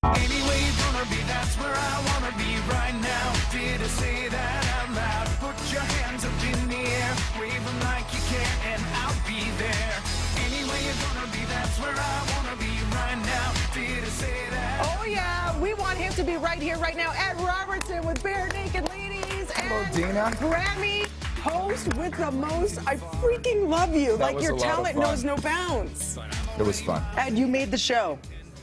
Anyway you're gonna be, that's where I wanna be right now. Did I say that out loud? Put your hands up in the air, wave them like you care, and I'll be there. Anyway you're gonna be, that's where I wanna be right now. Did I say that? Oh yeah, we want him to be right here, right now at Robertson with Barenaked Ladies. Hello, and Dina. Grammy host with the most. I freaking love you. That like was your a lot of talent fun. knows no bounds. It was fun. And you made the show.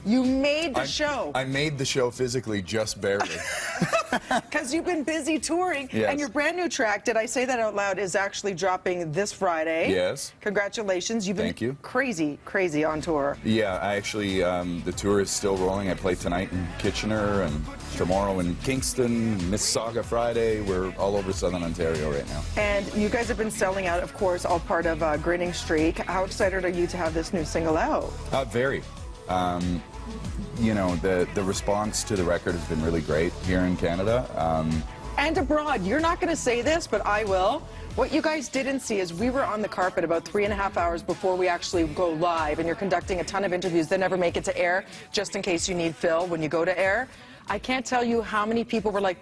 You made the show. I made the show physically, just barely. Because you've been busy touring. Yes. And your brand new track, did I say that out loud, is actually dropping this Friday. Yes. Congratulations. You've been Thank you. crazy on tour. Yeah, I actually, the tour is still rolling. I play tonight in Kitchener and tomorrow in Kingston, Mississauga Friday. We're all over Southern Ontario right now. And you guys have been selling out, of course, all part of Grinning Streak. How excited are you to have this new single out? Very. You know, the response to the record has been really great here in Canada. And abroad. You're not going to say this, but I will. What you guys didn't see is we were on the carpet about 3.5 hours before we actually go live, and you're conducting a ton of interviews that never make it to air, just in case you need Phil when you go to air. I can't tell you how many people were like,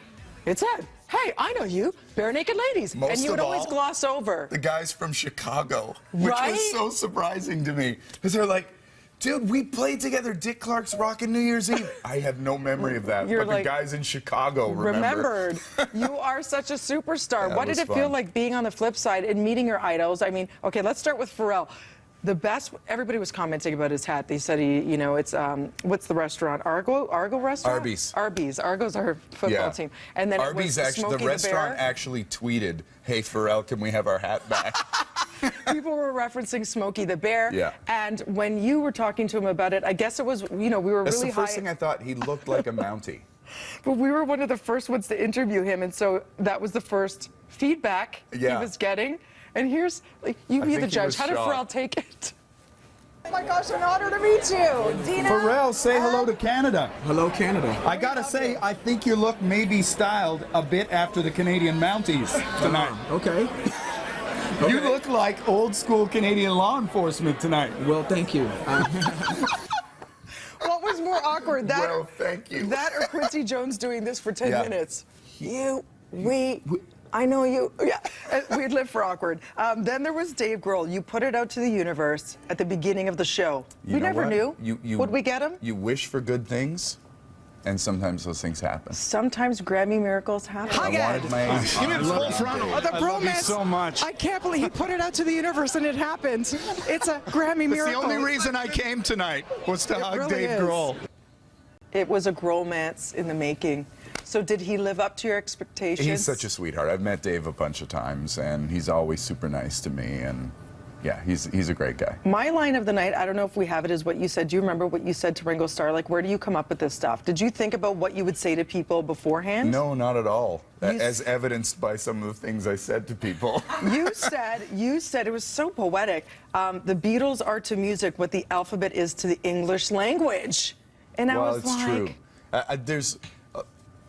it's Ed. Hey, I know you. Barenaked Ladies. Most and you would of always all, gloss over. The guys from Chicago, which Right? was so surprising to me. Because they're like, dude, we played together Dick Clark's Rockin' New Year's Eve. I have no memory of that, You're but like, the guys in Chicago remembered. You are such a superstar. Yeah, What it did was it feel fun. like being on the flip side and meeting your idols? I mean, okay, let's start with Pharrell. The best, everybody was commenting about his hat. They said he, you know, it's, what's the restaurant? Argo restaurant? Arby's. Arby's. Argo's our football team. And then Arby's it was actually, Smokey the restaurant Bear. actually tweeted, hey, Pharrell, can we have our hat back? People were referencing Smokey the Bear. Yeah. And when you were talking to him about it, I guess it was, you know, we were That's really the first high. thing I thought. He looked like a Mountie. But we were one of the first ones to interview him, and so that was the first feedback he was getting. And here's, like, you be think the he judge. was How did shocked. Pharrell take it? Oh my gosh, an honor to meet you. Dina. Pharrell, say hello to Canada. Hello, Canada. I gotta say, I think your look may be styled a bit after the Canadian Mounties tonight. Okay. You look like old school Canadian law enforcement tonight. Well, thank you. What was more awkward, that, Well, thank you. that or Quincy Jones doing this for 10 Yeah. minutes? I know you. Yeah, we'd live for awkward. Then there was Dave Grohl. You put it out to the universe at the beginning of the show. You We know never what? knew. Would we get him? You wish for good things, and sometimes those things happen. Sometimes Grammy miracles happen. I wanted my Give me a full frontal. The I love you bromance. so much. I can't believe he put it out to the universe and it happened. It's a Grammy It's the miracle. only reason I came tonight was to hug really Dave is. Grohl. It was a gromance in the making. So did he live up to your expectations? He's such a sweetheart. I've met Dave a bunch of times, and he's always super nice to me. And yeah, he's a great guy. My line of the night, I don't know if we have it, is what you said. Do you remember what you said to Ringo Starr? Like, where do you come up with this stuff? Did you think about what you would say to people beforehand? No, not at all. You As evidenced by some of the things I said to people. You said, it was so poetic. The Beatles are to music what the alphabet is to the English language. And I Well, was it's like, true. There's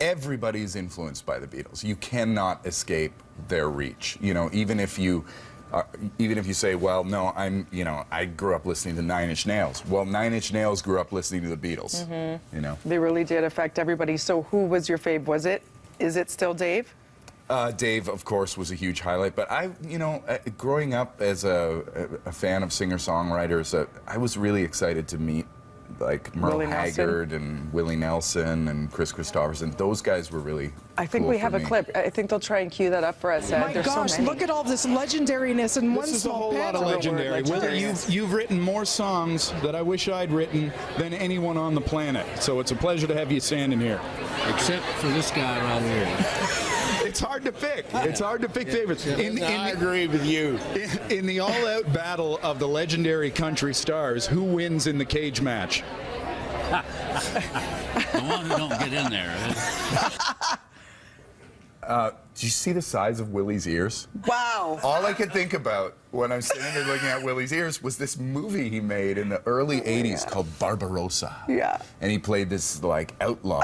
everybody's influenced by the Beatles. You cannot escape their reach. You know, even if you say, well, no, I grew up listening to Nine Inch Nails. Well, Nine Inch Nails grew up listening to the Beatles. Mm-hmm. You know, they really did affect everybody. So who was your fave? Is it still Dave? Dave, of course, was a huge highlight. But growing up as a fan of singer-songwriters, I was really excited to meet like Merle Willie Nelson. Haggard and Willie Nelson and Chris Christopherson. Those guys were really I think cool we have for a me. clip. I think they'll try and cue that up for us. Ed. My There's gosh, so many. look at all this legendariness in one This is a small whole lot of panel. legendary. Willie, Legendariness. you've written more songs that I wish I'd written than anyone on the planet. So it's a pleasure to have you standing here. Except for this guy right here. It's hard to pick. It's hard to pick favorites. I agree with you. In the all-out battle of the legendary country stars, who wins in the cage match? The one who don't get in there. Did you see the size of Willie's ears? Wow. All I could think about when I'm standing there looking at Willie's ears was this movie he made in the early 80s called Barbarossa. Yeah. And he played this like outlaw.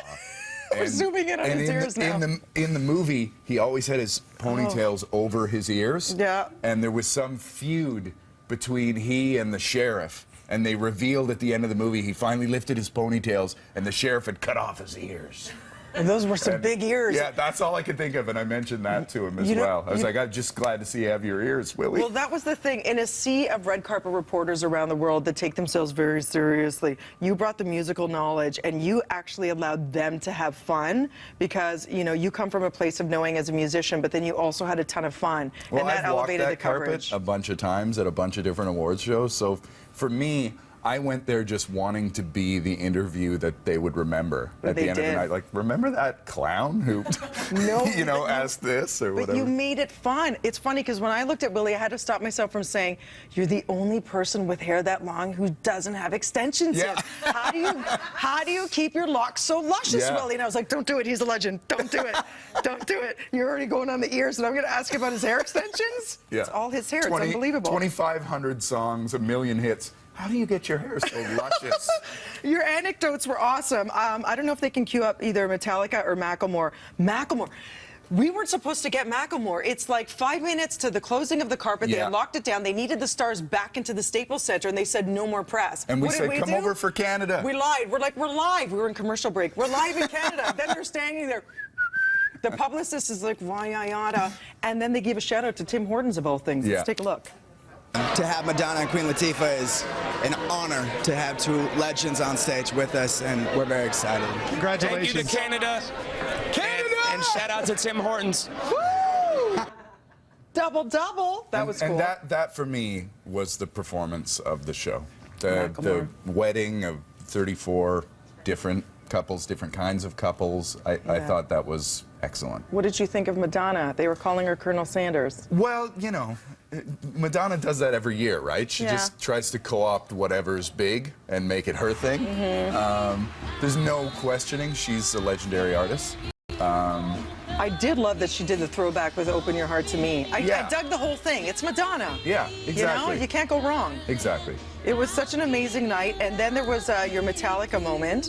We're zooming in on his ears now. In the movie, he always had his ponytails over his ears. Yeah. And there was some feud between he and the sheriff. and they revealed at the end of the movie he finally lifted his ponytails, and the sheriff had cut off his ears. And those were some big ears. Yeah, that's all I could think of, and I mentioned that to him as well. I was like, I'm just glad to see you have your ears, Willie. Well, that was the thing. In a sea of red carpet reporters around the world that take themselves very seriously, you brought the musical knowledge, and you actually allowed them to have fun because, you know, you come from a place of knowing as a musician, but then you also had a ton of fun, well, and that I've walked elevated that the coverage. carpet a bunch of times at a bunch of different awards shows, so for me, I went there just wanting to be the interview that they would remember at the end of the night. Like, remember that clown who, No, you know, asked this or whatever? But you made it fun. It's funny because when I looked at Willie, I had to stop myself from saying, "You're the only person with hair that long who doesn't have extensions Yeah. yet. How do you keep your locks so luscious, Yeah. Willie?" And I was like, "Don't do it. He's a legend. Don't do it. Don't do it. You're already going on the ears, and I'm going to ask him about his hair extensions." Yeah. It's all his hair. It's unbelievable. 2,500 songs, 1 million hits. How do you get your hair so luscious? Your anecdotes were awesome. I don't know if they can cue up either Metallica or Macklemore. Macklemore. We weren't supposed to get Macklemore. It's like 5 minutes to the closing of the carpet. They Yeah. had locked it down. They needed the stars back into the Staples Center, and they said no more press. And we What said, did come do? over for Canada. We lied. We're like, we're live. We were in commercial break. We're live in Canada. Then they're standing there. The publicist is like, why yada? And then they give a shout out to Tim Hortons of all things. Yeah. Let's take a look. To have Madonna and Queen Latifah is an honor to have two legends on stage with us, and we're very excited. Thank you to Canada. And shout out to Tim Hortons. Double. That was cool. And that for me was the performance of the show. The Macklemore. wedding of 34 different couples, different kinds of couples. I thought that was excellent. What did you think of Madonna? They were calling her Colonel Sanders. Well, you know, Madonna does that every year, right? She Yeah. just tries to co-opt whatever's big and make it her thing. There's no questioning she's a legendary artist. I did love that she did the throwback with "Open Your Heart to Me." I Yeah. dug the whole thing. It's Madonna. Yeah, exactly. You know, you can't go wrong. Exactly. It was such an amazing night, and then there was your Metallica moment.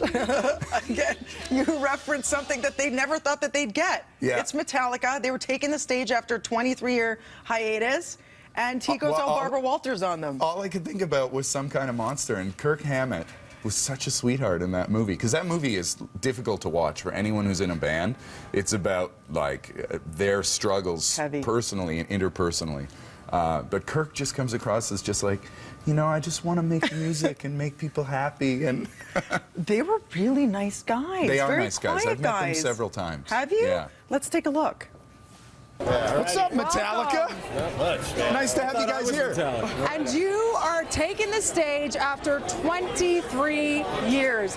Again, you referenced something that they never thought that they'd get. Yeah. It's Metallica. They were taking the stage after a 23-year hiatus, and he goes all Barbara Walters on them. All I could think about was Some Kind of Monster, and Kirk Hammett was such a sweetheart in that movie, because that movie is difficult to watch for anyone who's in a band. It's about like their struggles Heavy. personally and interpersonally. But Kirk just comes across as just like, you know, I just want to make music and make people happy. And They were really nice guys. they are Very nice guys. quiet I've met them guys. several times. Have you? Yeah. Let's take a look. What's up, Metallica? Nice to have you guys here. And you are taking the stage after 23 years.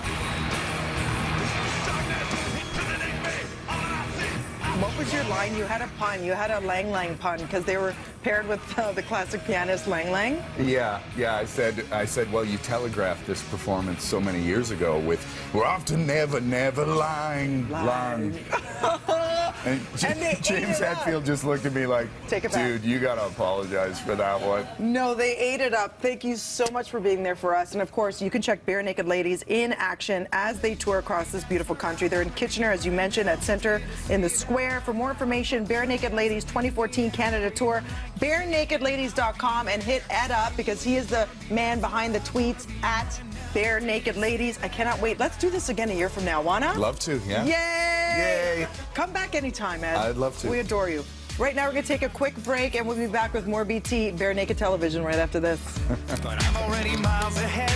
What was your line? You had a pun. You had a Lang Lang pun because they were paired with the classic pianist Lang Lang. Yeah. I said, well, you telegraphed this performance so many years ago with, we're off to never, never lying. And they ate James it up. Hetfield just looked at me like, Take it back. dude, you gotta apologize for that one. No, they ate it up. Thank you so much for being there for us. And of course, you can check Barenaked Ladies in action as they tour across this beautiful country. They're in Kitchener, as you mentioned, at Centre in the Square. For more information, Barenaked Ladies 2014 Canada Tour, barenakedladies.com, and hit Ed up because he is the man behind the tweets at Barenaked Ladies. I cannot wait. Let's do this again a year from now, wanna? Love to, yeah. Yay! Yay. Come back anytime, Ed. I'd love to. We adore you. Right now, we're going to take a quick break, and we'll be back with more BT Bare Naked Television right after this. But I'm already miles ahead.